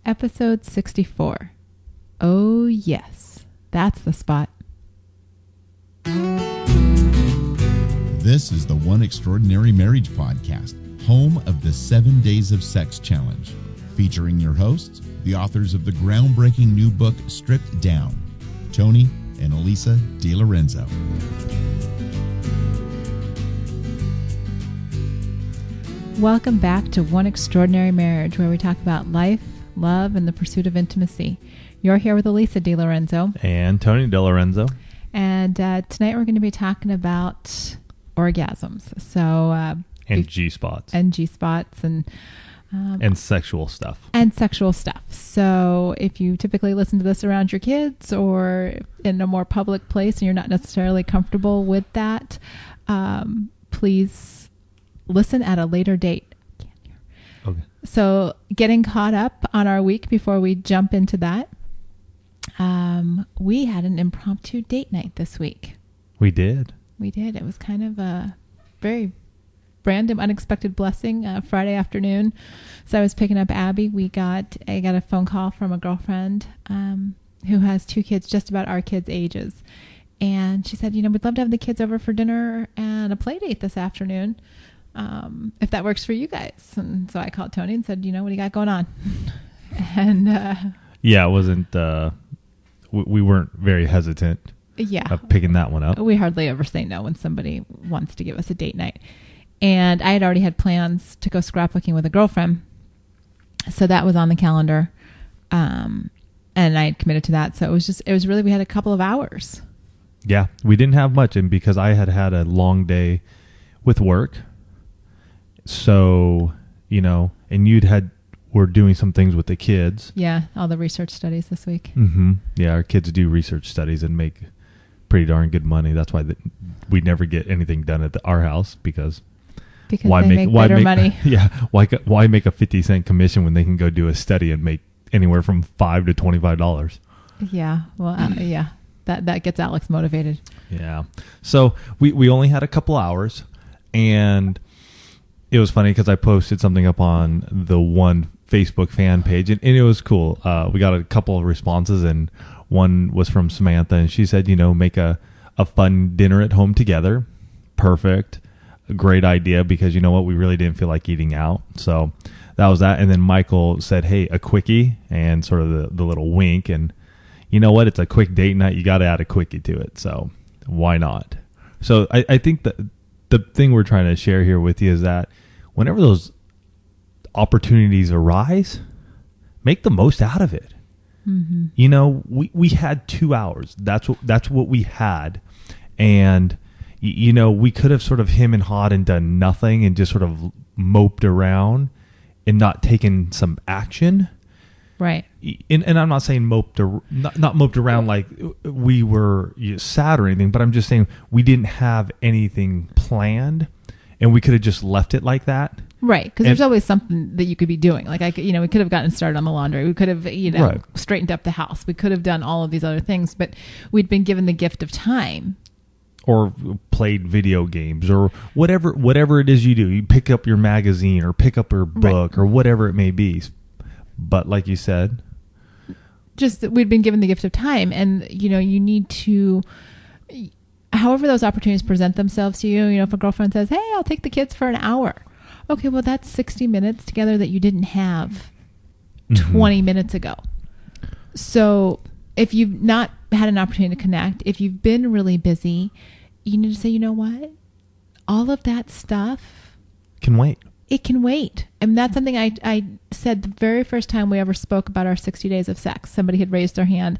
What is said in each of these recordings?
Episode 64. Oh, yes. That's the spot. This is the One Extraordinary Marriage Podcast, home of the 7 Days of Sex Challenge, featuring your hosts, the authors of the groundbreaking new book, Stripped Down, Tony and Alisa DiLorenzo. Welcome back to One Extraordinary Marriage, where we talk about life, love, and the pursuit of intimacy. You're here with Alisa DiLorenzo. And Tony DiLorenzo. And tonight we're going to be talking about orgasms. So And G-spots. And G-spots and sexual stuff. And sexual stuff. So if you typically listen to this around your kids or in a more public place and you're not necessarily comfortable with that, please listen at a later date. Okay. So getting caught up on our week before we jump into that, we had an impromptu date night this week. We did. It was kind of a very random, unexpected blessing. Friday afternoon, so I was picking up Abby. I got a phone call from a girlfriend who has two kids just about our kids' ages, and she said, we'd love to have the kids over for dinner and a play date this afternoon, if that works for you guys. And so I called Tony and said, what do you got going on? And yeah, it wasn't. We weren't very hesitant. Yeah, of picking that one up. We hardly ever say no when somebody wants to give us a date night. And I had already had plans to go scrapbooking with a girlfriend. So that was on the calendar. And I had committed to that. So it was really, we had a couple of hours. Yeah, we didn't have much. And because I had a long day with work. So, and we're doing some things with the kids. Yeah, all the research studies this week. Mm-hmm. Yeah, our kids do research studies and make pretty darn good money. That's why we never get anything done at our house because they make better money. Yeah, why make a 50-cent commission when they can go do a study and make anywhere from $5 to $25? Yeah, well, yeah, that gets Alex motivated. Yeah, so we only had a couple hours, and it was funny because I posted something up on the one Facebook fan page, and it was cool. We got a couple of responses, and one was from Samantha, and she said, make a fun dinner at home together. Perfect. A great idea because you know what? We really didn't feel like eating out. So that was that. And then Michael said, hey, a quickie, and sort of the little wink. And you know what? It's a quick date night. You got to add a quickie to it. So why not? So I think that the thing we're trying to share here with you is that whenever those opportunities arise, make the most out of it. Mm-hmm. We had 2 hours. That's what we had. And, we could have sort of him and hawed and done nothing and just sort of moped around and not taken some action. Right. And I'm not saying not moped around like we were sad or anything, but I'm just saying we didn't have anything planned and we could have just left it like that. Right, because there's always something that you could be doing. Like, we could have gotten started on the laundry. We could have, right, straightened up the house. We could have done all of these other things, but we'd been given the gift of time. Or played video games or whatever it is you do. You pick up your magazine or pick up your book, right, or whatever it may be. But like you said, just that we'd been given the gift of time, and you need to, however those opportunities present themselves to you. If a girlfriend says, "Hey, I'll take the kids for an hour," okay, well that's 60 minutes together that you didn't have 20 minutes ago. So if you've not had an opportunity to connect, if you've been really busy, you need to say, you know what? All of that stuff can wait. It can wait. And that's something I said the very first time we ever spoke about our 60 days of sex. Somebody had raised their hand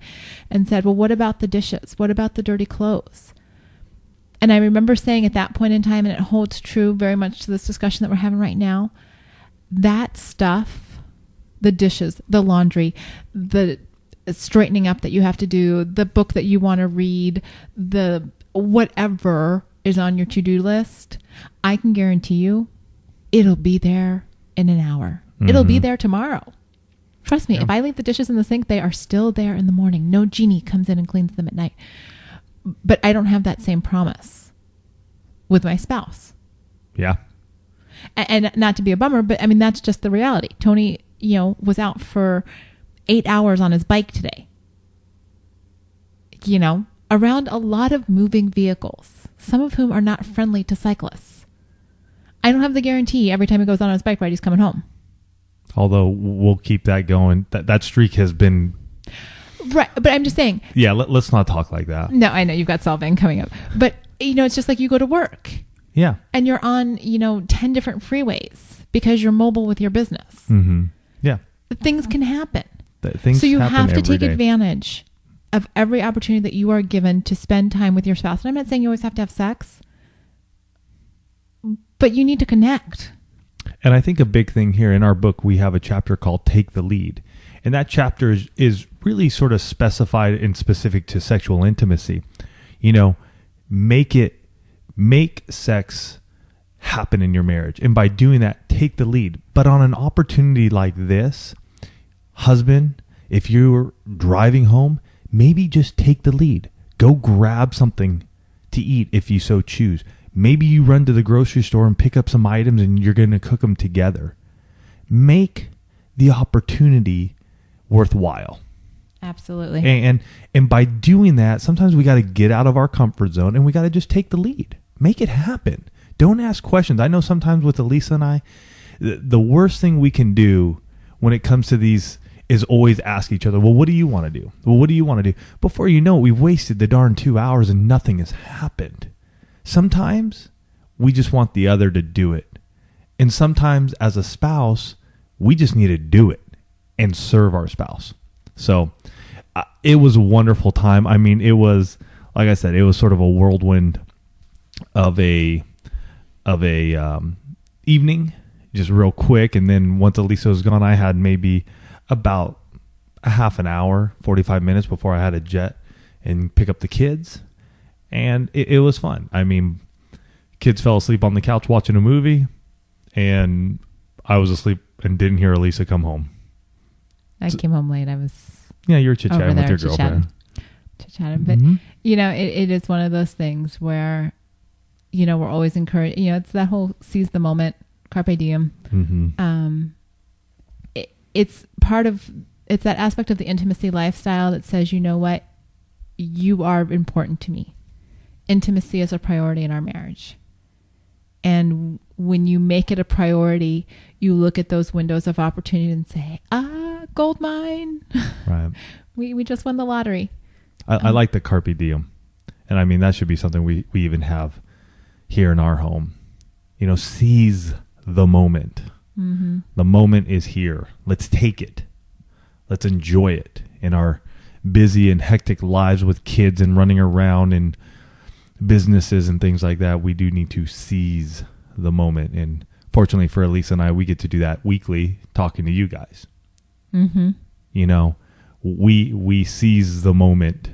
and said, well, what about the dishes? What about the dirty clothes? And I remember saying at that point in time, and it holds true very much to this discussion that we're having right now, that stuff, the dishes, the laundry, the straightening up that you have to do, the book that you want to read, the whatever is on your to-do list, I can guarantee you it'll be there in an hour. Mm-hmm. It'll be there tomorrow. Trust me, if I leave the dishes in the sink, they are still there in the morning. No genie comes in and cleans them at night. But I don't have that same promise with my spouse. Yeah. And not to be a bummer, but I mean, that's just the reality. Tony, was out for 8 hours on his bike today. You know, around a lot of moving vehicles, some of whom are not friendly to cyclists. I don't have the guarantee every time he goes on his bike ride, he's coming home. Although we'll keep that going. That streak has been... Right, but I'm just saying. Yeah, let's not talk like that. No, I know you've got solving coming up. But, you know, it's just like you go to work. Yeah. And you're on, 10 different freeways because you're mobile with your business. Mm-hmm. Yeah. Things can happen. So you have to take day. advantage of every opportunity that you are given to spend time with your spouse. And I'm not saying you always have to have sex, but you need to connect. And I think a big thing here in our book, we have a chapter called Take the Lead. And that chapter is really sort of specified and specific to sexual intimacy. Make sex happen in your marriage. And by doing that, take the lead. But on an opportunity like this, husband, if you're driving home, maybe just take the lead. Go grab something to eat if you so choose. Maybe you run to the grocery store and pick up some items and you're going to cook them together. Make the opportunity worthwhile. Absolutely. And by doing that, sometimes we got to get out of our comfort zone and we got to just take the lead. Make it happen. Don't ask questions. I know sometimes with Alisa and I, the worst thing we can do when it comes to these is always ask each other, well, what do you want to do? Well, what do you want to do? Before you know it, we've wasted the darn 2 hours and nothing has happened. Sometimes we just want the other to do it. And sometimes as a spouse, we just need to do it and serve our spouse. So it was a wonderful time. I mean, it was, like I said, it was sort of a whirlwind of a evening, just real quick. And then once Alisa was gone, I had maybe about a half an hour, 45 minutes before I had to jet and pick up the kids. And it was fun. I mean, kids fell asleep on the couch watching a movie, and I was asleep and didn't hear Alisa come home. I came home late. I was you were chit-chatting with your girlfriend. Chit-chatting. But, it is one of those things where, we're always encouraged. It's that whole seize the moment, carpe diem. Mm-hmm. It's that aspect of the intimacy lifestyle that says, you know what, you are important to me. Intimacy is a priority in our marriage. And when you make it a priority, you look at those windows of opportunity and say, gold mine. Right. We just won the lottery. I like the carpe diem. And I mean, that should be something we even have here in our home. Seize the moment. Mm-hmm. The moment is here. Let's take it. Let's enjoy it in our busy and hectic lives with kids and running around and businesses and things like that. We do need to seize the moment. And fortunately for Alisa and I, we get to do that weekly talking to you guys. Mm-hmm. We seize the moment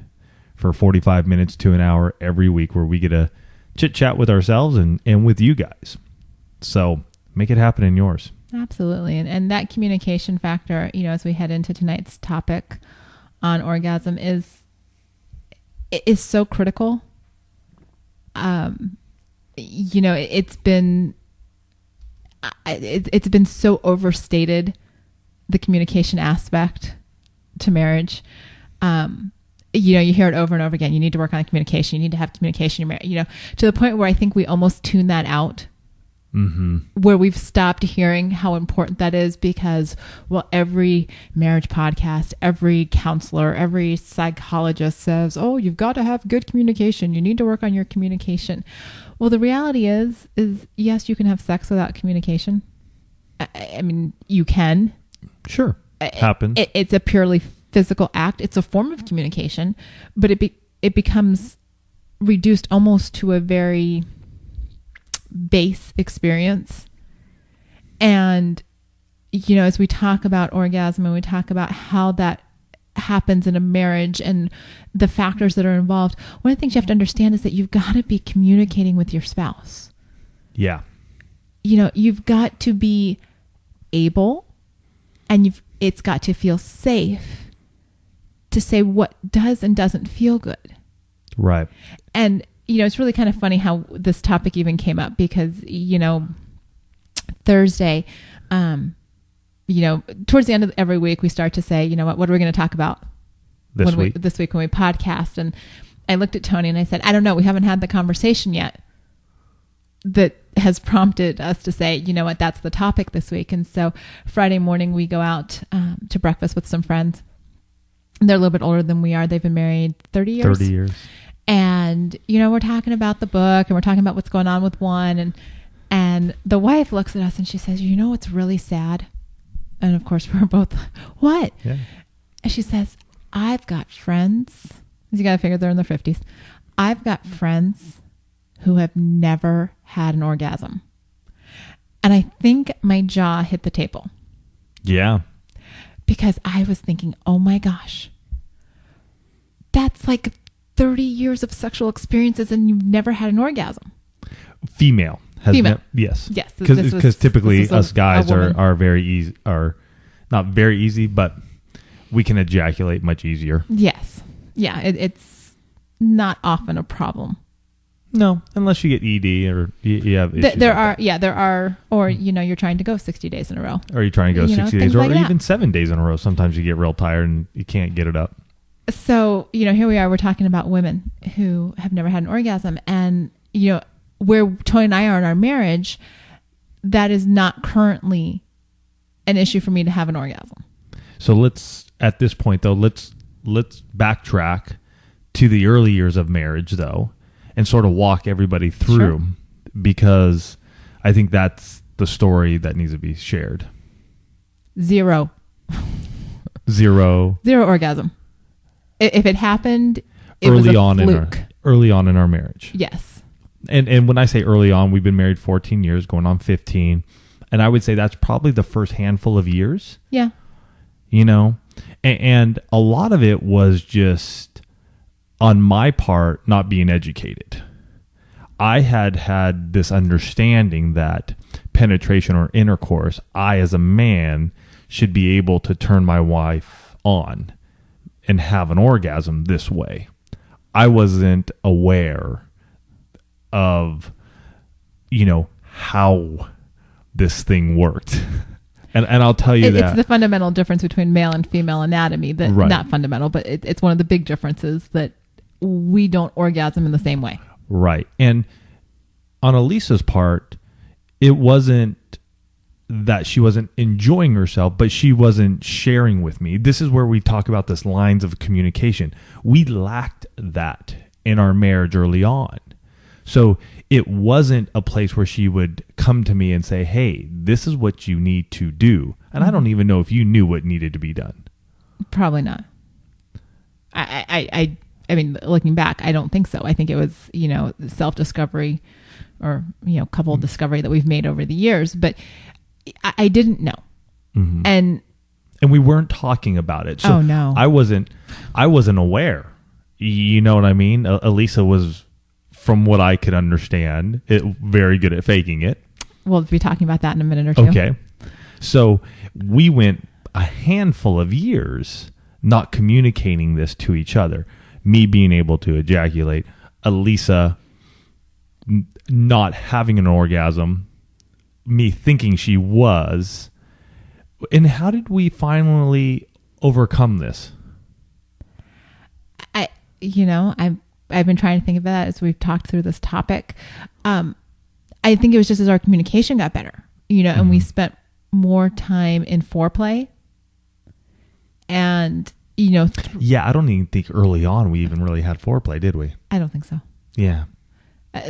for 45 minutes to an hour every week where we get to chit chat with ourselves and with you guys. So make it happen in yours. Absolutely. And that communication factor, as we head into tonight's topic on orgasm is so critical. It's been so overstated, the communication aspect to marriage. You hear it over and over again. You need to work on communication. You need to have communication in your marriage, to the point where I think we almost tune that out. Mm-hmm. Where we've stopped hearing how important that is because, every marriage podcast, every counselor, every psychologist says, you've got to have good communication. You need to work on your communication. Well, the reality is yes, you can have sex without communication. I mean, you can. Sure. Happens. It's a purely physical act. It's a form of communication, but it becomes reduced almost to a very base experience. And as we talk about orgasm and we talk about how that happens in a marriage and the factors that are involved, one of the things you have to understand is that you've got to be communicating with your spouse. Yeah. You've got to be able, and it's got to feel safe to say what does and doesn't feel good. Right. And it's really kind of funny how this topic even came up because, Thursday, towards the end of every week, we start to say, what are we going to talk about this week when we podcast? And I looked at Tony and I said, I don't know. We haven't had the conversation yet that has prompted us to say, that's the topic this week. And so Friday morning we go out to breakfast with some friends. They're a little bit older than we are. They've been married 30 years. 30 years. And, we're talking about the book and we're talking about what's going on with one. And the wife looks at us and she says, what's really sad? And of course we're both, what? Yeah. And she says, I've got friends. You got to figure they're in their 50s. I've got friends who have never had an orgasm. And I think my jaw hit the table. Yeah. Because I was thinking, oh my gosh, that's like 30 years of sexual experiences and you've never had an orgasm. Female. Yes. Yes. Because typically us guys are very easy, are not very easy, but we can ejaculate much easier. Yes. Yeah. It's not often a problem. No, unless you get ED or you have issues. There are, or, you're trying to go 60 days in a row. Or you're trying to go 60 days or even 7 days in a row. Sometimes you get real tired and you can't get it up. So, here we are, we're talking about women who have never had an orgasm. And, where Tony and I are in our marriage, that is not currently an issue for me to have an orgasm. So at this point though, let's backtrack to the early years of marriage though, and sort of walk everybody through, sure, because I think that's the story that needs to be shared. Zero orgasm. If it happened, it early was a on fluke. Early on in our marriage. Yes. And when I say early on, we've been married 14 years, going on 15. And I would say that's probably the first handful of years. Yeah. And a lot of it was just on my part, not being educated. I had this understanding that penetration or intercourse, I as a man should be able to turn my wife on and have an orgasm this way. I wasn't aware of, how this thing worked. And I'll tell you that. It's the fundamental difference between male and female anatomy. That right. Not fundamental, but it's one of the big differences that we don't orgasm in the same way. Right. And on Alisa's part, it wasn't that she wasn't enjoying herself, but she wasn't sharing with me. This is where we talk about this lines of communication. We lacked that in our marriage early on. So it wasn't a place where she would come to me and say, hey, this is what you need to do. And I don't even know if you knew what needed to be done. Probably not. I mean, looking back, I don't think so. I think it was, self-discovery or, couple discovery that we've made over the years. But I didn't know. Mm-hmm. And we weren't talking about it. So no. I wasn't aware. You know what I mean? Alisa was, from what I could understand, very good at faking it. We'll be talking about that in a minute or two. Okay. So we went a handful of years not communicating this to each other. Me being able to ejaculate, Alisa not having an orgasm, me thinking she was. And how did we finally overcome this? I've been trying to think of that as we've talked through this topic. I think it was just as our communication got better, and we spent more time in foreplay. And, yeah, I don't even think early on we even really had foreplay, did we? I don't think so. Yeah.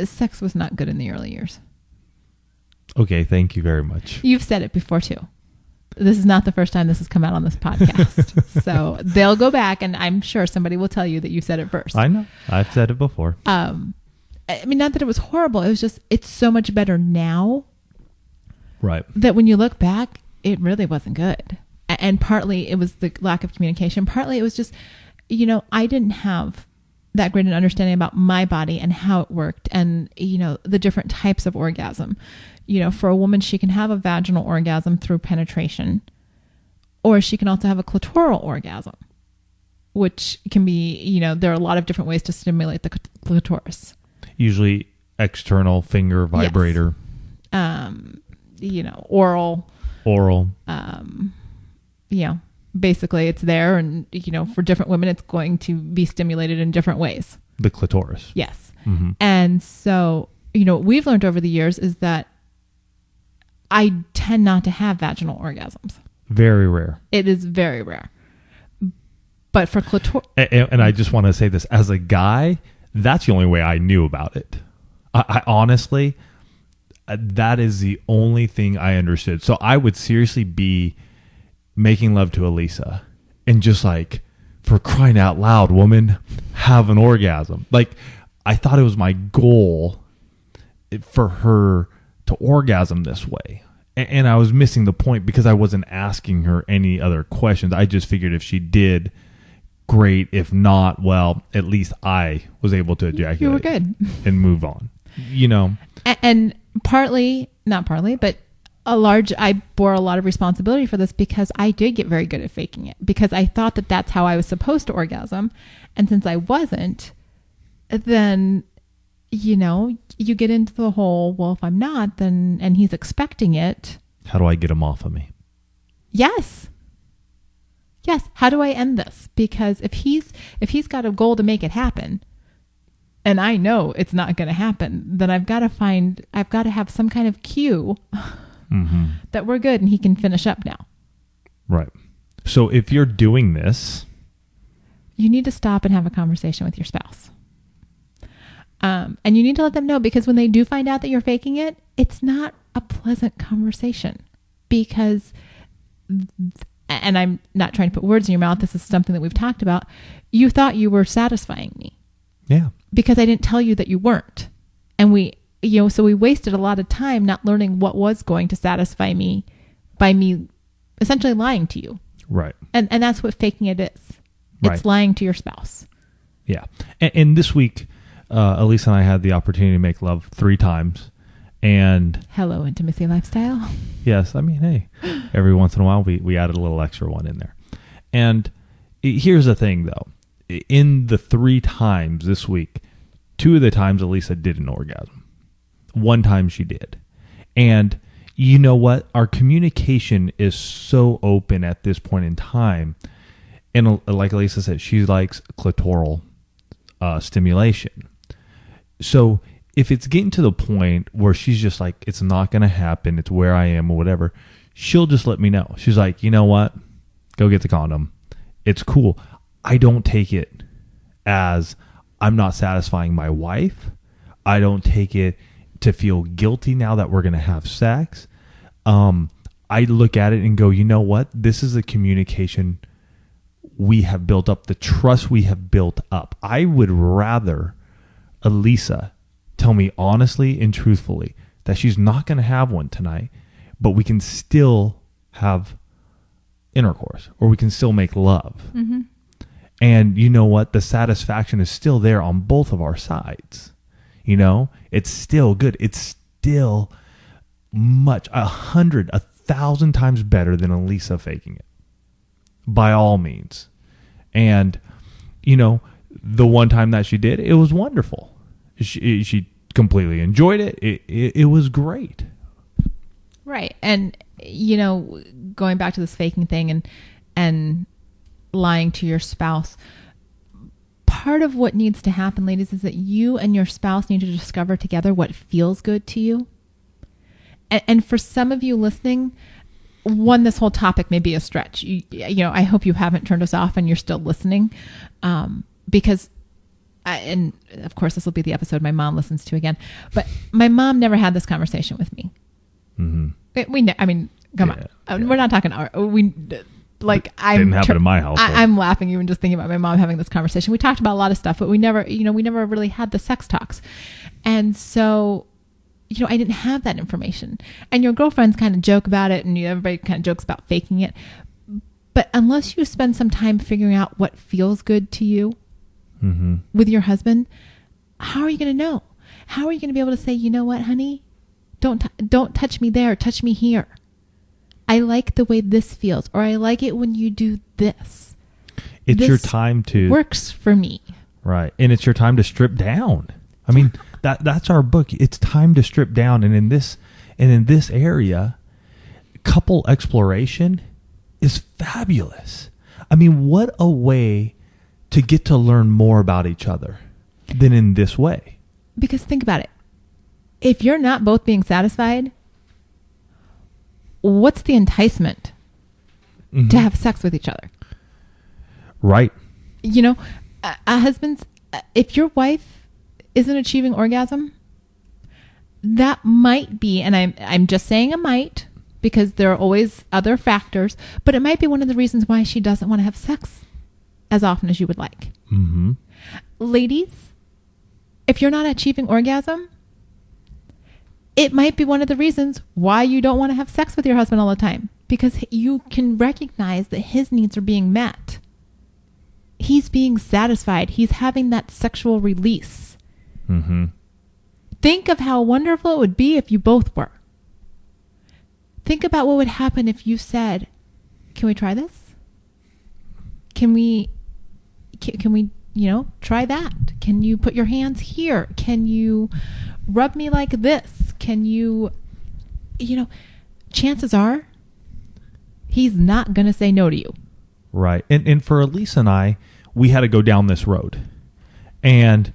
Sex was not good in the early years. Okay, thank you very much. You've said it before too. This is not the first time this has come out on this podcast. So they'll go back and I'm sure somebody will tell you that you said it first. I know. I've said it before. I mean, not that it was horrible. It was just, it's so much better now. Right. That when you look back, it really wasn't good. And partly it was the lack of communication. Partly it was just, I didn't have that great an understanding about my body and how it worked and, the different types of orgasm. For a woman, she can have a vaginal orgasm through penetration, or she can also have a clitoral orgasm, which can be, there are a lot of different ways to stimulate the clitoris. Usually external finger vibrator. Yes. Oral, Oral. Basically it's there, and for different women it's going to be stimulated in different ways. The clitoris. Yes. Mm-hmm. And so, what we've learned over the years is that I tend not to have vaginal orgasms. Very rare. It is very rare. But for clitoris... And I just want to say this. As a guy, that's the only way I knew about it. I honestly, that is the only thing I understood. So I would seriously be making love to Alisa and just like, for crying out loud, woman, have an orgasm. Like, I thought it was my goal for her to orgasm this way. And I was missing the point because I wasn't asking her any other questions. I just figured if she did, great. If not, well, at least I was able to ejaculate. You were good. And move on. And not partly, but I bore a lot of responsibility for this because I did get very good at faking it because I thought that that's how I was supposed to orgasm. And since I wasn't, then, you get into the whole, well, if I'm not, then, and he's expecting it. How do I get him off of me? Yes. How do I end this? Because if he's got a goal to make it happen, and I know it's not going to happen, then I've got to have some kind of cue that we're good and he can finish up now. Right. So if you're doing this, you need to stop and have a conversation with your spouse. And you need to let them know, because when they do find out that you're faking it, it's not a pleasant conversation because, and I'm not trying to put words in your mouth, this is something that we've talked about. You thought you were satisfying me. Yeah. Because I didn't tell you that you weren't. And so we wasted a lot of time not learning what was going to satisfy me by me essentially lying to you. Right. And that's what faking it is. Right. It's lying to your spouse. Yeah. And this week, Alisa and I had the opportunity to make love 3 times. And hello, intimacy lifestyle. Yes. I mean, hey, every once in a while we added a little extra one in there. And here's the thing, though. In the 3 times this week, 2 of the times Alisa did an orgasm. 1 time she did. And you know what? Our communication is so open at this point in time. And like Alisa said, she likes clitoral stimulation. So if it's getting to the point where she's just like, it's not going to happen, it's where I am or whatever, she'll just let me know. She's like, you know what? Go get the condom. It's cool. I don't take it as I'm not satisfying my wife. I don't take it to feel guilty now that we're going to have sex. I look at it and go, you know what? This is the communication we have built up, the trust we have built up. I would rather Alisa tell me honestly and truthfully that she's not going to have one tonight, but we can still have intercourse or we can still make love. Mm-hmm. And you know what? The satisfaction is still there on both of our sides. It's still good. It's still much, 100, 1,000 times better than Alisa faking it. By all means. And, the one time that she did, it was wonderful. She completely enjoyed it. It was great. Right. And, going back to this faking thing and lying to your spouse, part of what needs to happen, ladies, is that you and your spouse need to discover together what feels good to you. And for some of you listening, this whole topic may be a stretch. I hope you haven't turned us off and you're still listening, because, and of course this will be the episode my mom listens to again, but my mom never had this conversation with me. Mm-hmm. Come on. We're not talking. Didn't happen in my house. I'm laughing even just thinking about my mom having this conversation. We talked about a lot of stuff, but we never really had the sex talks. And so, I didn't have that information. And your girlfriends kind of joke about it, and everybody kind of jokes about faking it. But unless you spend some time figuring out what feels good to you mm-hmm. with your husband, how are you going to know? How are you going to be able to say, you know what, honey? Don't touch me there. Touch me here. I like the way this feels, or I like it when you do this. It's your time to works for me. Right. And it's your time to strip down. I mean, that's our book. It's time to strip down. And in this area, couple exploration is fabulous. I mean, what a way to get to learn more about each other than in this way. Because think about it. If you're not both being satisfied, what's the enticement to have sex with each other? Right. You know, a husband's, if your wife isn't achieving orgasm, that might be, and I'm just saying it might, because there are always other factors, but it might be one of the reasons why she doesn't want to have sex as often as you would like. Mm-hmm. Ladies, if you're not achieving orgasm, it might be one of the reasons why you don't want to have sex with your husband all the time, because you can recognize that his needs are being met. He's being satisfied. He's having that sexual release. Mm-hmm. Think of how wonderful it would be if you both were. Think about what would happen if you said, can we try this? Can we, try that? Can you put your hands here? Can you rub me like this? Can you, chances are he's not going to say no to you. Right. And for Alisa and I, we had to go down this road. And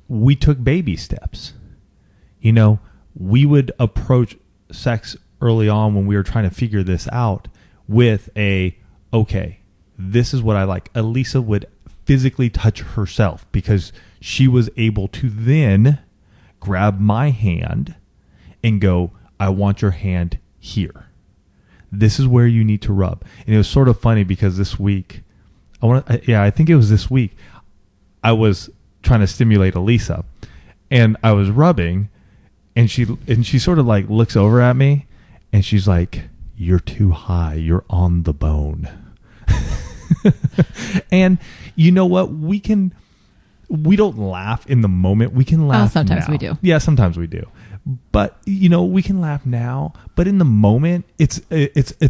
we took baby steps. We would approach sex early on when we were trying to figure this out with okay, this is what I like. Alisa would physically touch herself because she was able to then grab my hand and go, I want your hand here. This is where you need to rub. And it was sort of funny because this week, I think it was this week, I was trying to stimulate Alisa and I was rubbing and she sort of like looks over at me and she's like, you're too high. You're on the bone. And you know what? We don't laugh in the moment. We can laugh sometimes now. we do. Yeah, sometimes we do. But, we can laugh now. But in the moment, it's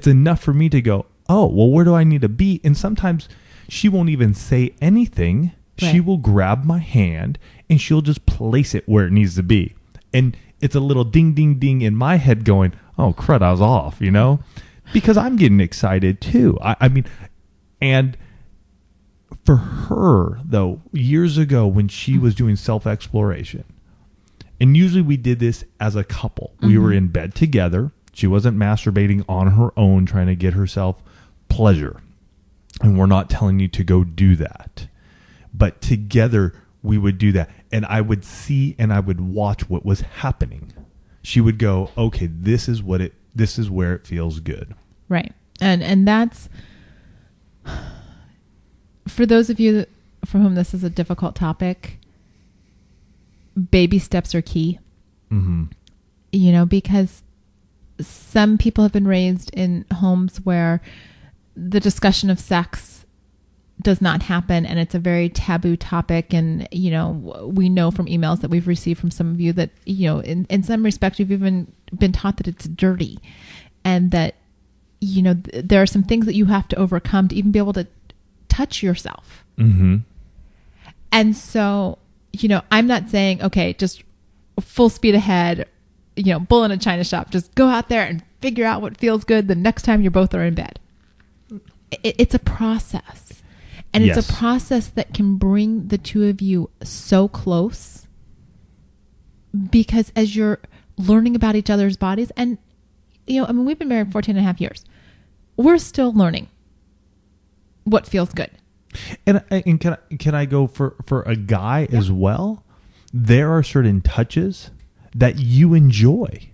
enough for me to go, oh, well, where do I need to be? And sometimes she won't even say anything. Right. She will grab my hand and she'll just place it where it needs to be. And it's a little ding, ding, ding in my head going, oh, crud, I was off, because I'm getting excited too. I mean, and for her, though, years ago when she was doing self-exploration, and usually we did this as a couple. Mm-hmm. We were in bed together. She wasn't masturbating on her own, trying to get herself pleasure. And we're not telling you to go do that. But together we would do that. And I would see and I would watch what was happening. She would go, okay, this is where it feels good. Right. And that's, for those of you for whom this is a difficult topic, baby steps are key. Mm-hmm. Because some people have been raised in homes where the discussion of sex does not happen and it's a very taboo topic. And, we know from emails that we've received from some of you that, in some respects, you've even been taught that it's dirty and that, there are some things that you have to overcome to even be able to touch yourself. Mm-hmm. And so, I'm not saying, okay, just full speed ahead, bull in a china shop, just go out there and figure out what feels good the next time you both are in bed. It's a process. And yes. It's a process that can bring the two of you so close because as you're learning about each other's bodies and, we've been married 14 and a half years. We're still learning what feels good. And can I go for a guy as well? There are certain touches that you enjoy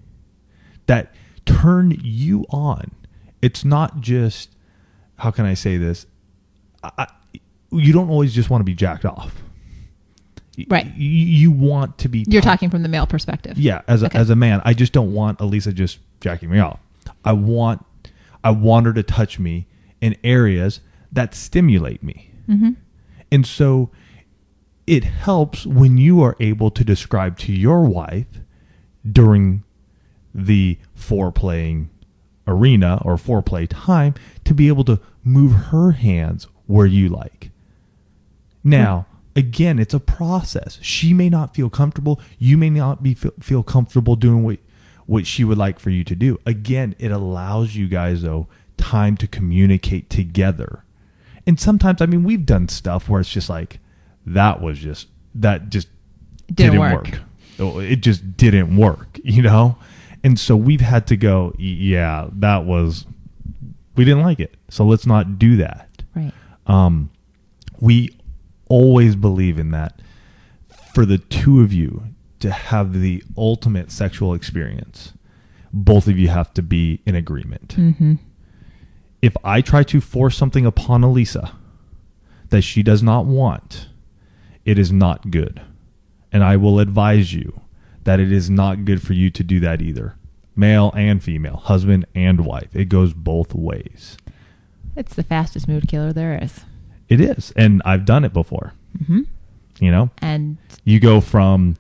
that turn you on. It's not just, how can I say this? You don't always just want to be jacked off. Right. You want to be. You're talking from the male perspective. Yeah. As a man, I just don't want Alisa just jacking me off. I want her to touch me in areas that stimulate me. Mm-hmm. And so it helps when you are able to describe to your wife during the foreplaying arena or foreplay time to be able to move her hands where you like. Now, again, it's a process. She may not feel comfortable. You may not feel comfortable doing what she would like for you to do. Again, it allows you guys, though, time to communicate together. And sometimes, I mean, we've done stuff where it's just like, that just didn't work. It just didn't work, you know? And so we've had to go, yeah, we didn't like it. So let's not do that. Right. We always believe in that. For the two of you to have the ultimate sexual experience, both of you have to be in agreement. Mm-hmm. If I try to force something upon Alisa that she does not want, it is not good. And I will advise you that it is not good for you to do that either. Male and female, husband and wife. It goes both ways. It's the fastest mood killer there is. It is. And I've done it before. Mm-hmm. You know? And you go from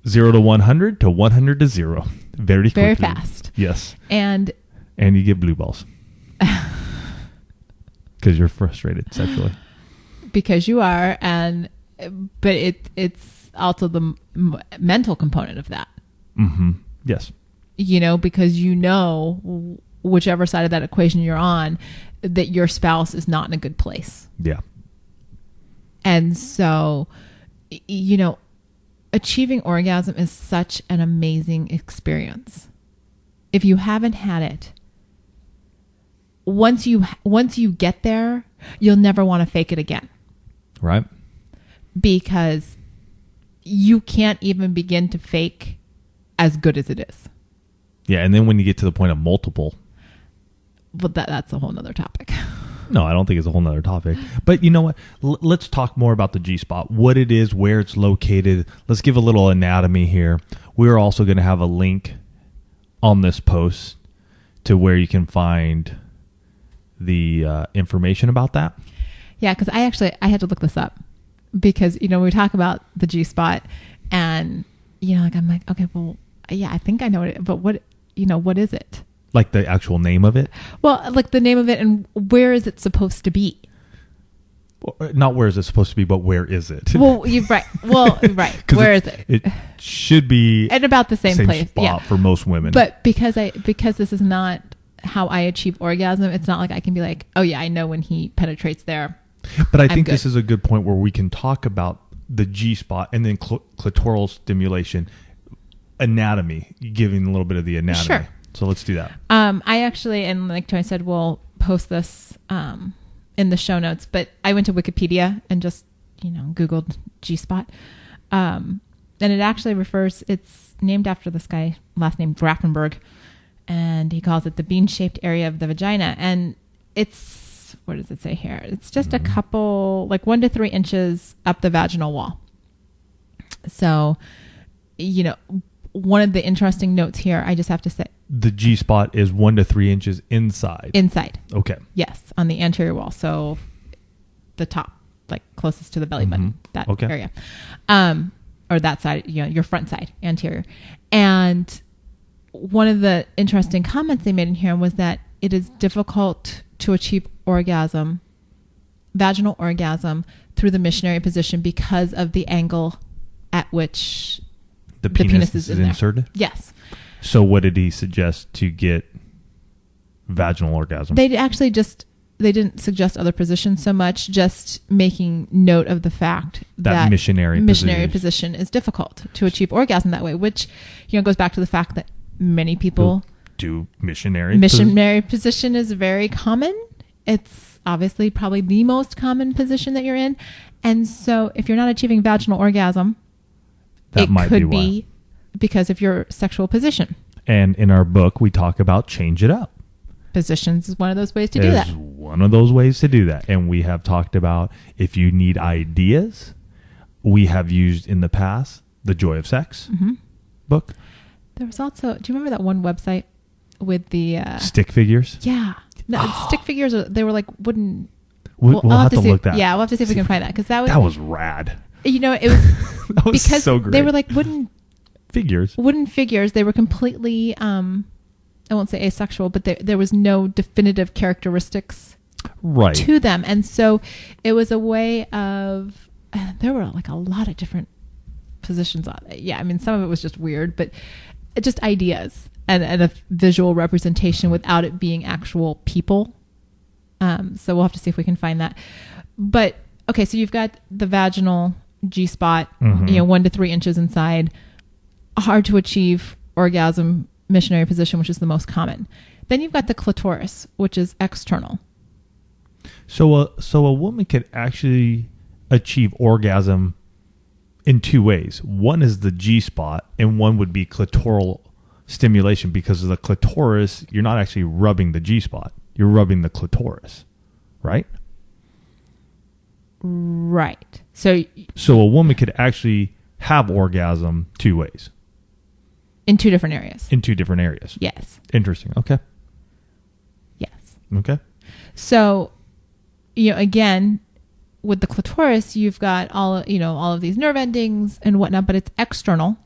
0 to 100 to 100 to 0 very quickly. Very fast. Yes. And you get blue balls. Because you're frustrated sexually. Because you are, but it's also the mental component of that. Mm-hmm. Yes. You know, because you know, whichever side of that equation you're on, that your spouse is not in a good place. Yeah. And so, you know, achieving orgasm is such an amazing experience. If you haven't had it, once you get there, you'll never want to fake it again. Right. Because you can't even begin to fake as good as it is. Yeah, and then when you get to the point of multiple. But that's a whole nother topic. No, I don't think it's a whole nother topic. But you know what? Let's talk more about the G-spot, what it is, where it's located. Let's give a little anatomy here. We're also going to have a link on this post to where you can find the information about that. Yeah, because I had to look this up because, you know, we talk about the G-spot and, you know, like I'm like, okay, well, yeah, I think I know it, but what is it? Like the actual name of it? Well, like the name of it and where is it supposed to be? Not where is it supposed to be, but where is it? Well, right. Well, right. Where is it? It should be at about the same place spot, yeah, for most women. But because this is not how I achieve orgasm, it's not like I can be like, oh yeah, I know when he penetrates there. But I think this is a good point where we can talk about the G-spot and then clitoral stimulation, anatomy, giving a little bit of the anatomy. Sure. So let's do that. I actually, and like Tony said, we'll post this in the show notes, but I went to Wikipedia and just, you know, Googled G-spot. And it actually it's named after this guy, last name Grafenberg, and he calls it the bean-shaped area of the vagina. And it's, what does it say here? It's just a couple, like 1 to 3 inches up the vaginal wall. So, you know, one of the interesting notes here, I just have to say. The G-spot is 1 to 3 inches inside. Inside. Okay. Yes, on the anterior wall. So the top, like closest to the belly button, that area. Or that side, you know, your front side, anterior. And one of the interesting comments they made in here was that it is difficult to achieve orgasm, vaginal orgasm, through the missionary position because of the angle at which the penis is inserted? Yes. So what did he suggest to get vaginal orgasm? They didn't suggest other positions so much, just making note of the fact that missionary position is difficult to achieve orgasm that way, which, you know, goes back to the fact that many people do missionary position is very common. It's obviously probably the most common position that you're in. And so if you're not achieving vaginal orgasm, it could be because of your sexual position. And in our book, we talk about change it up. Positions is one of those ways to do that. One of those ways to do that. And we have talked about if you need ideas, we have used in the past the Joy of Sex book. There was also, do you remember that one website with the stick figures? Yeah. No, stick figures, they were like wooden. We'll have to look that. Yeah, we'll have to see if we can find that. Because that was rad. You know, it was that was because so great. They were like wooden figures. They were completely, I won't say asexual, but there was no definitive characteristics to them. And so it was a way of, there were like a lot of different positions on it. Yeah, I mean, some of it was just weird, but just ideas and a visual representation without it being actual people. So we'll have to see if we can find that. But okay, so you've got the vaginal G-spot, 1 to 3 inches inside, hard to achieve orgasm missionary position, which is the most common. Then you've got the clitoris, which is external. So a woman could actually achieve orgasm in 2 ways. One is the G-spot, and one would be clitoral stimulation, because of the clitoris, you're not actually rubbing the G-spot. You're rubbing the clitoris, right? Right. So a woman could actually have orgasm 2 ways. In 2 different areas. In 2 different areas. Yes. Interesting. Okay. Yes. Okay. So, again, with the clitoris, you've got all of these nerve endings and whatnot, but it's external.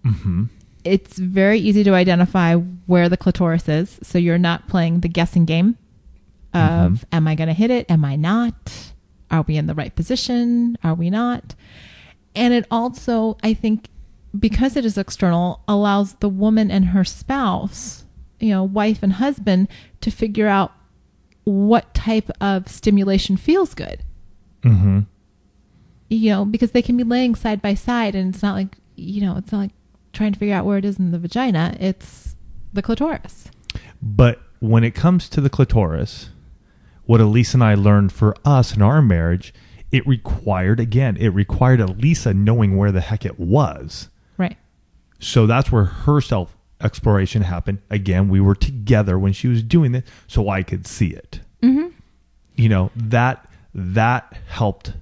Mm-hmm. It's very easy to identify where the clitoris is. So you're not playing the guessing game of, am I going to hit it? Am I not? Are we in the right position? Are we not? And it also, I think, because it is external, allows the woman and her spouse, wife and husband, to figure out what type of stimulation feels good. Mm-hmm. Because they can be laying side by side, and it's not like, it's not like trying to figure out where it is in the vagina. It's the clitoris. But when it comes to the clitoris, what Alisa and I learned for us in our marriage, it required Alisa knowing where the heck it was. Right. So that's where her self-exploration happened. Again, we were together when she was doing it, so I could see it. Mm-hmm. That helped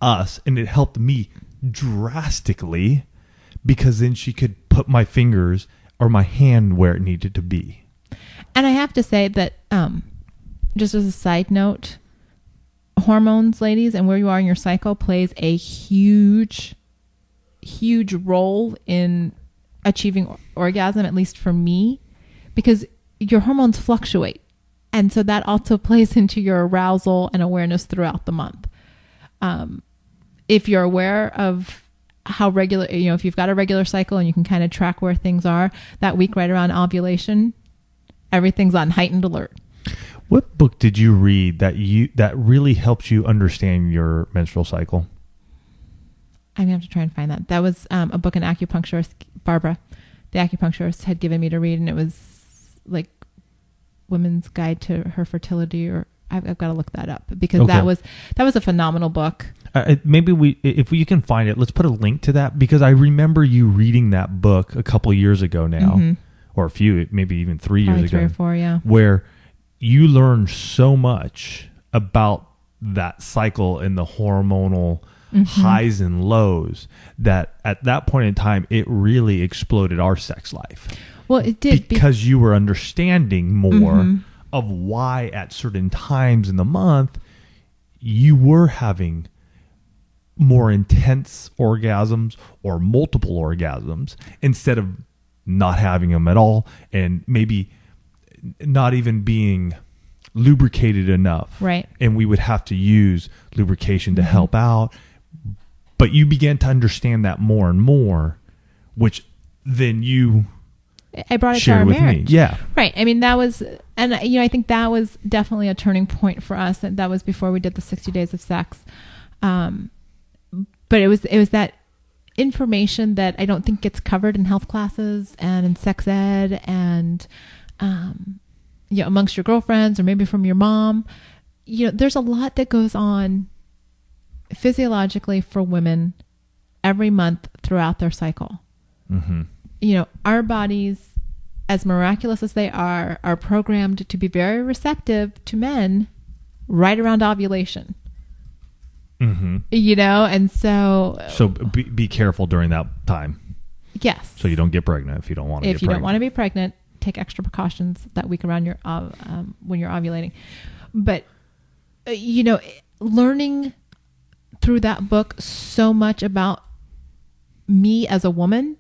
us, and it helped me drastically, because then she could put my fingers or my hand where it needed to be. And I have to say that, just as a side note, hormones, ladies, and where you are in your cycle plays a huge, huge role in achieving orgasm, at least for me, because your hormones fluctuate. And so that also plays into your arousal and awareness throughout the month. If you're aware of how regular, if you've got a regular cycle and you can kind of track where things are that week right around ovulation, everything's on heightened alert. What book did you read that really helps you understand your menstrual cycle? I'm gonna have to try and find that. That was a book an acupuncturist, Barbara, the acupuncturist, had given me to read, and it was like Women's Guide to Her Fertility, or I've got to look that up, because that was a phenomenal book. Maybe if you can find it, let's put a link to that, because I remember you reading that book a couple years ago now, or maybe even 3 years ago, 3 or 4, yeah, where you learned so much about that cycle and the hormonal highs and lows that at that point in time, it really exploded our sex life. Well, it did, because you were understanding more of why at certain times in the month you were having more intense orgasms or multiple orgasms, instead of not having them at all, and maybe not even being lubricated enough. Right. And we would have to use lubrication to help out. But you began to understand that more and more, which then I brought it to our marriage. Yeah. Right. I mean, that was, and I think that was definitely a turning point for us. That was before we did the 60 days of sex. But it was that information that I don't think gets covered in health classes and in sex ed and, amongst your girlfriends, or maybe from your mom. There's a lot that goes on physiologically for women every month throughout their cycle. Our bodies, as miraculous as they are programmed to be very receptive to men right around ovulation. And so be careful during that time. Yes. So you don't get pregnant if you don't want to. If you don't want to be pregnant, take extra precautions that week around your when you're ovulating. But learning through that book so much about me as a woman,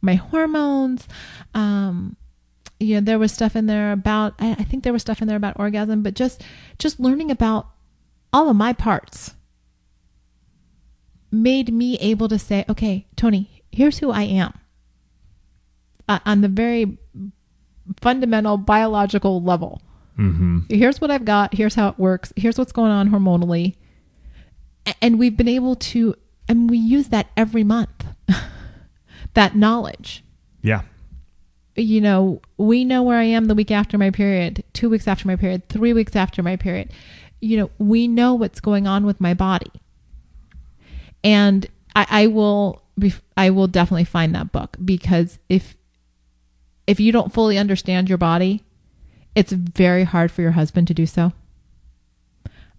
my hormones. There was stuff in there about, I think there was stuff in there about orgasm, but just learning about all of my parts made me able to say, okay, Tony, here's who I am. on the very fundamental biological level. Here's what I've got. Here's how it works. Here's what's going on hormonally. And we've been able to, and we use that every month, that knowledge. Yeah. You know, we know where I am the week after my period, 2 weeks after my period, 3 weeks after my period. You know, we know what's going on with my body. And I will definitely find that book, because if you don't fully understand your body, it's very hard for your husband to do so.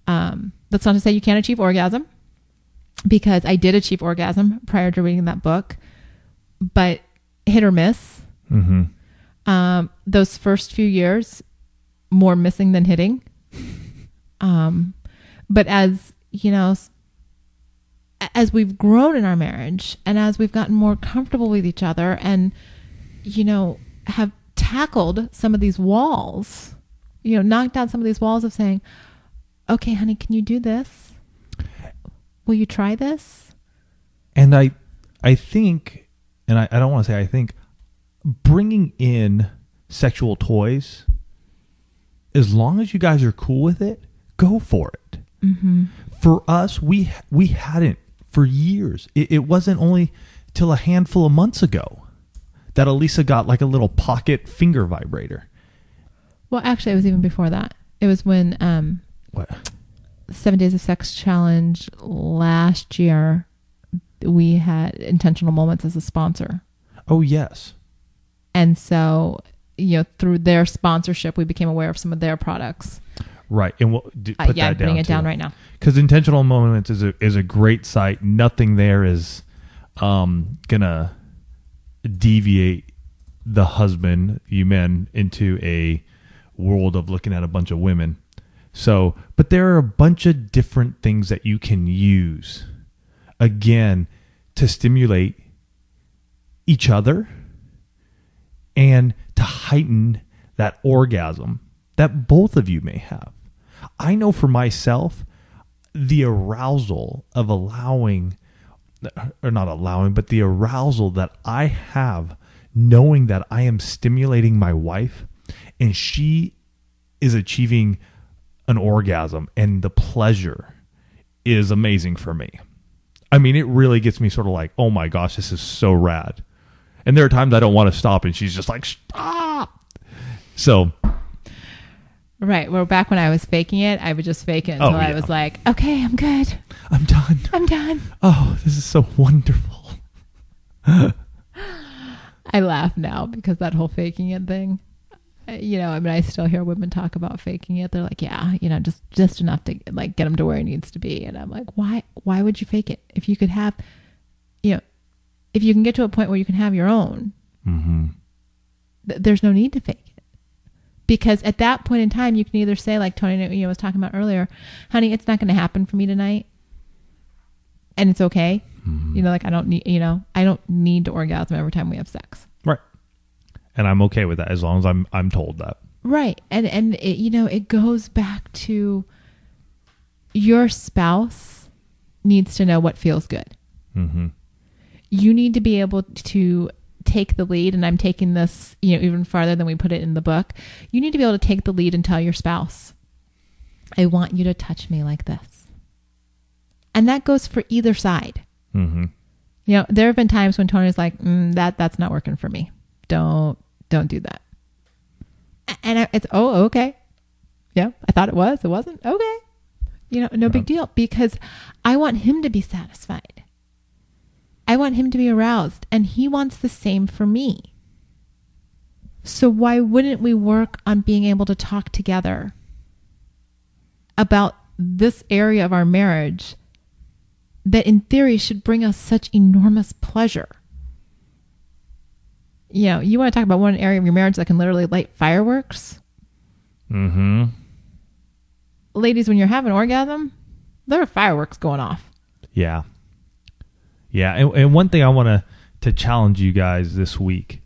That's not to say you can't achieve orgasm, because I did achieve orgasm prior to reading that book, but hit or miss. Those first few years, more missing than hitting. But as you know, as we've grown in our marriage, and as we've gotten more comfortable with each other, and you know, have tackled some of these walls, you know, knocked down some of these walls of saying, okay, honey, can you do this? Will you try this? And I think, and I don't want to say I think, bringing in sexual toys, as long as you guys are cool with it, go for it. For us, we hadn't for years. It wasn't only till a handful of months ago that Alisa got like a little pocket finger vibrator. Well, actually, it was even before that. It was when 7 Days of Sex Challenge last year, we had Intentional Moments as a sponsor. Oh, yes. And so, you know, through their sponsorship, we became aware of some of their products. Right. And we'll put that down. I'm putting it down right now. Because Intentional Moments is a great site. Nothing there is going to deviate the husband, you men, into a world of looking at a bunch of women. So, but there are a bunch of different things that you can use, again, to stimulate each other and to heighten that orgasm that both of you may have. I know for myself, the arousal of allowing, or not allowing, but the arousal that I have knowing that I am stimulating my wife and she is achieving an orgasm, and the pleasure is amazing for me. I mean, it really gets me sort of like, oh my gosh, this is so rad. And there are times I don't want to stop, and she's just like, stop. So. Right. Well, back when I was faking it, I would just fake it until I was like, okay, I'm good. I'm done. I'm done. Oh, this is so wonderful. I laugh now because that whole faking it thing, you know, I mean, I still hear women talk about faking it. They're like, yeah, you know, just enough to like get him to where he needs to be. And I'm like, why would you fake it? If you could have, you know, if you can get to a point where you can have your own, there's no need to fake it. Because at that point in time, you can either say, like Tony was talking about earlier, honey, it's not going to happen for me tonight. And it's okay. You know, like I don't need to orgasm every time we have sex. Right. And I'm okay with that as long as I'm told that. Right. And it, you know, it goes back to your spouse needs to know what feels good. You need to be able to take the lead. And I'm taking this, you know, even farther than we put it in the book. You need to be able to take the lead and tell your spouse, I want you to touch me like this. And that goes for either side. You know, there have been times when Tony's like, that's not working for me. Don't do that. And it's, oh, okay. Yeah, I thought it was. It wasn't. Okay. You know, no big deal, because I want him to be satisfied. I want him to be aroused, and he wants the same for me. So why wouldn't we work on being able to talk together about this area of our marriage that in theory should bring us such enormous pleasure? You know, you want to talk about one area of your marriage that can literally light fireworks? Ladies, when you're having an orgasm, there are fireworks going off. Yeah. Yeah. And one thing I want to challenge you guys this week,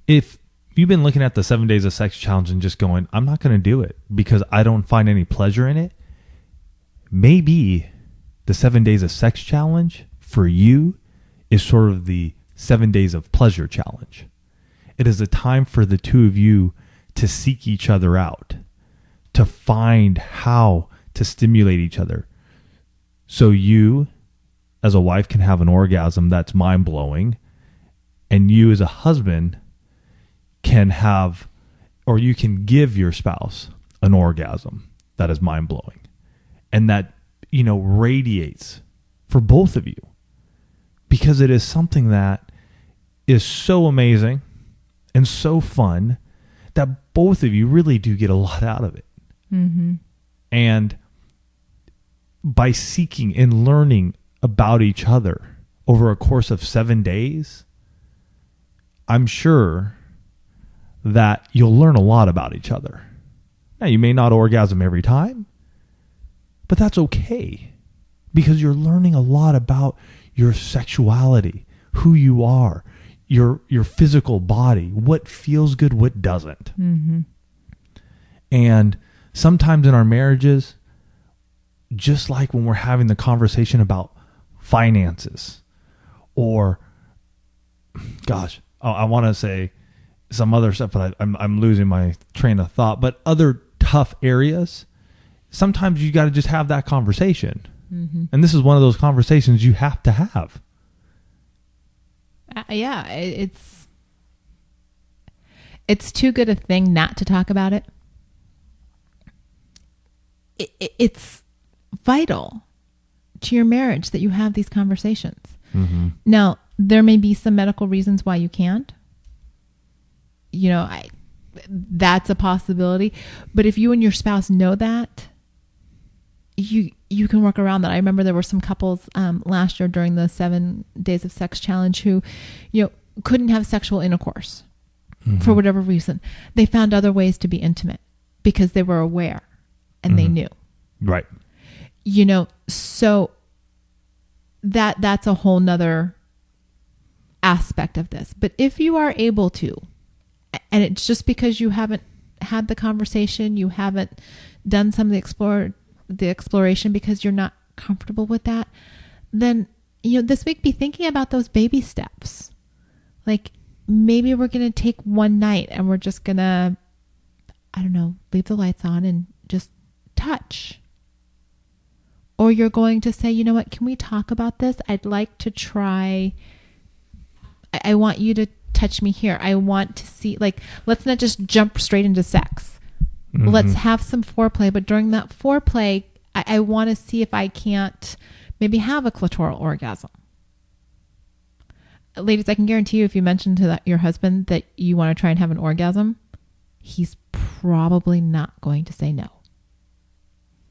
if you've been looking at the 7 Days of Sex Challenge and just going, I'm not going to do it because I don't find any pleasure in it, maybe the 7 Days of Sex Challenge for you is sort of the 7 Days of Pleasure Challenge. It is a time for the two of you to seek each other out, to find how to stimulate each other. So you, as a wife, can have an orgasm that's mind-blowing, and you as a husband can have, or you can give your spouse an orgasm that is mind-blowing, and that, radiates for both of you, because it is something that is so amazing and so fun that both of you really do get a lot out of it. Mm-hmm. And by seeking and learning about each other over a course of 7 days, I'm sure that you'll learn a lot about each other. Now, you may not orgasm every time, but that's okay, because you're learning a lot about your sexuality, who you are, your physical body, what feels good, what doesn't. Mm-hmm. And sometimes in our marriages, just like when we're having the conversation about finances, or, gosh, I want to say some other stuff, but I'm losing my train of thought. But other tough areas, sometimes you got to just have that conversation. Mm-hmm. And this is one of those conversations you have to have. Yeah, it's too good a thing not to talk about it. It's vital to your marriage that you have these conversations. Mm-hmm. Now, there may be some medical reasons why you can't. That's a possibility. But if you and your spouse know that, you can work around that. I remember there were some couples last year during the 7 days of sex challenge who, couldn't have sexual intercourse for whatever reason. They found other ways to be intimate because they were aware and they knew. Right. So that's a whole nother aspect of this. But if you are able to, and it's just because you haven't had the conversation, you haven't done some of the exploration because you're not comfortable with that, then, this week be thinking about those baby steps. Like, maybe we're going to take one night and we're just going to, leave the lights on and just touch. Or you're going to say, you know what, can we talk about this? I'd like to try. I want you to touch me here. I want to see, let's not just jump straight into sex. Mm-hmm. Let's have some foreplay. But during that foreplay, I want to see if I can't maybe have a clitoral orgasm. Ladies, I can guarantee you, if you mention to your husband that you want to try and have an orgasm, he's probably not going to say no.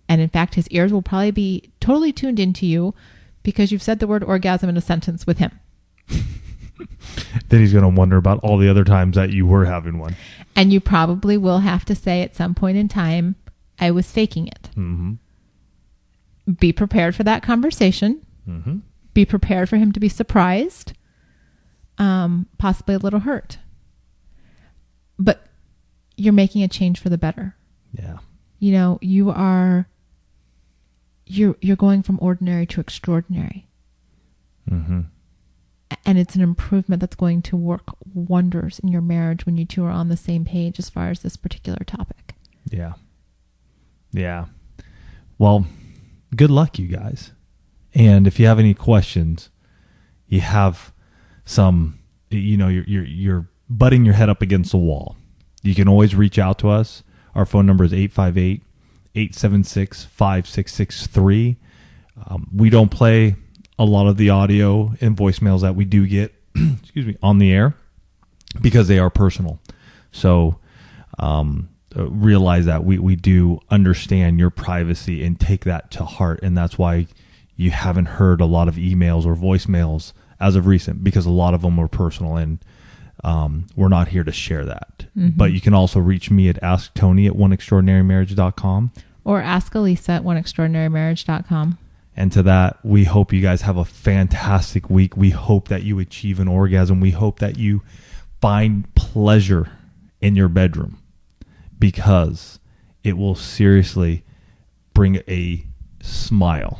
And in fact, his ears will probably be totally tuned into you because you've said the word orgasm in a sentence with him. Then he's going to wonder about all the other times that you were having one. And you probably will have to say at some point in time, I was faking it. Mm-hmm. Be prepared for that conversation. Mm-hmm. Be prepared for him to be surprised, possibly a little hurt. But you're making a change for the better. Yeah. You're going from ordinary to extraordinary. Mm-hmm. And it's an improvement that's going to work wonders in your marriage when you two are on the same page as far as this particular topic. Yeah. Yeah. Well, good luck, you guys. And if you have any questions, you have some, you're butting your head up against the wall, you can always reach out to us. Our phone number is 858-876-5663. We don't play a lot of the audio and voicemails that we do get, on the air because they are personal. So realize that we do understand your privacy and take that to heart. And that's why you haven't heard a lot of emails or voicemails as of recent, because a lot of them were personal, and we're not here to share that. Mm-hmm. But you can also reach me at asktony@oneextraordinarymarriage.com or Ask Alisa at oneextraordinarymarriage.com. And to that, we hope you guys have a fantastic week. We hope that you achieve an orgasm. We hope that you find pleasure in your bedroom, because it will seriously bring a smile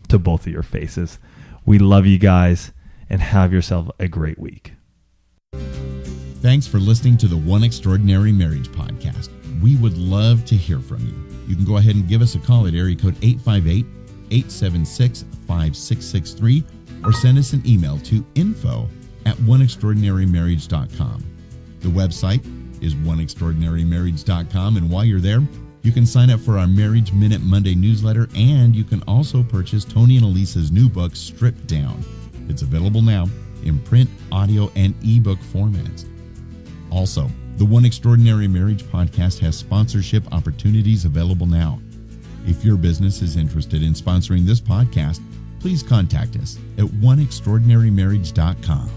to both of your faces. We love you guys, and have yourself a great week. Thanks for listening to the One Extraordinary Marriage podcast. We would love to hear from you. You can go ahead and give us a call at area code 858-876-5663 or send us an email to info@oneextraordinarymarriage.com. The website is oneextraordinarymarriage.com, and while you're there, you can sign up for our Marriage Minute Monday newsletter, and you can also purchase Tony and Alisa's new book, Stripped Down. It's available now in print, audio, and ebook formats. Also, the One Extraordinary Marriage podcast has sponsorship opportunities available now. If your business is interested in sponsoring this podcast, please contact us at oneextraordinarymarriage.com.